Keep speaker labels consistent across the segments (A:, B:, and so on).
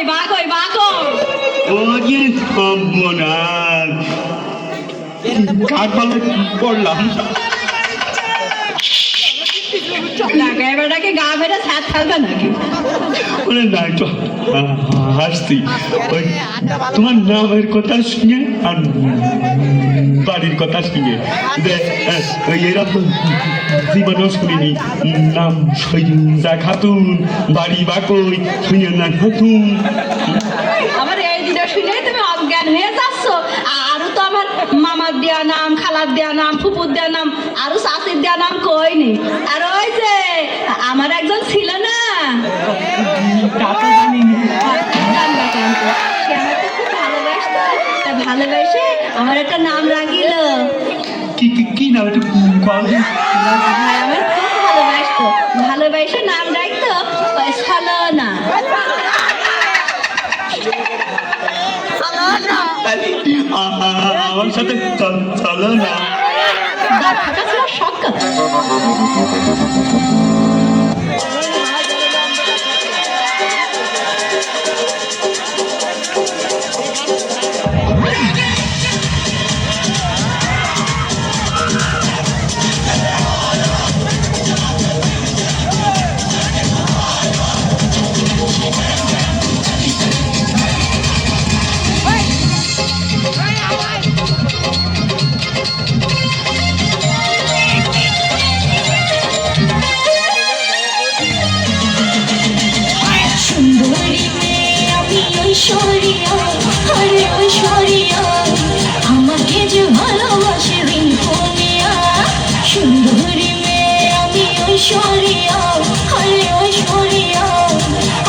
A: বাগই বাগই বাগই
B: ওরে সর্বনাশ কার বলে পড়লাম
A: ডাকে বেটাকে গা বেড়ে ছাদ ফেলবে নাকি
B: ওরে না একটু হাসতি ওই তোমার নামের কথা শুনে আর বাড়ির কথা শুনে ওই এরকম জীবনও শুনিনি নাম সৈজা খাতুন বাড়ি বাকই সৈন্যা খাতুন
A: আমার এই দিনটা শুনে তুমি অজ্ঞান হয়ে যাচ্ছ আরো তো আমার মামার দেয়া নাম খালার দেয়া নাম ফুপুর দেয়া নাম আরো শাশির দেয়া নাম কইনি আর ওই যে আমার একজন ছিল না
B: তা তো জানি না
A: জানবা কেন তো? সে আমাকে খুব ভালোবাসতো তা ভালোবেসে আমার একটা নাম রাখিল
B: কি নাম একটু কল
A: হ্যাঁ আমার খুব ভালোবাসতো ভালোবেসে নাম রাখতো ছলনা
B: আমার সাথে চলো না
A: কথাটা ছিল সব কথা
C: সুন্দরী মেয়ে আমি ঐশ্বরিয়া আরে ঐশ্বরিয়া আমাকে যে ভালোবাসে রিঙ্কুনিয়া সুন্দরী মেয়ে আমি ঐশ্বরিয়া আরে ঐশ্বরিয়া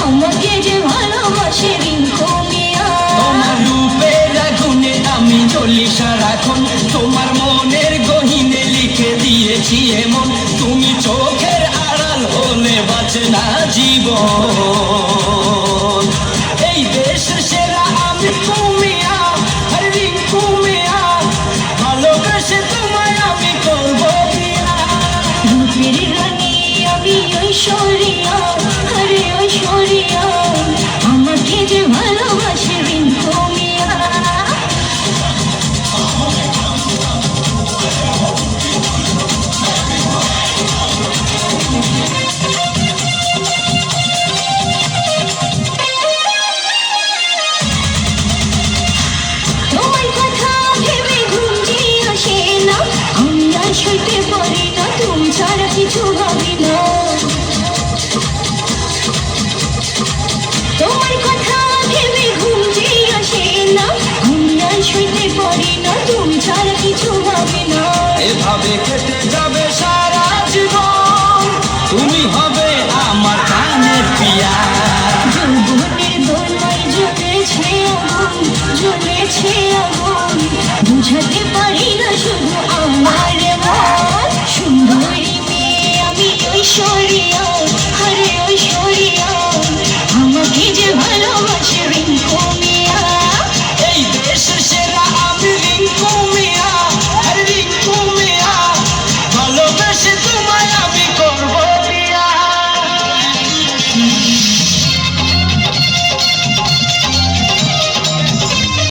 C: আমাকে যে ভালোবাসে রিঙ্কুনিয়া
D: তোমার রূপের আগুনে আমি জ্বলি সারাক্ষণ তোমার মনের গহিনে লিখে দিয়েছি এমন তুমি চোখের আড়াল হলে বাঁচে না জীবন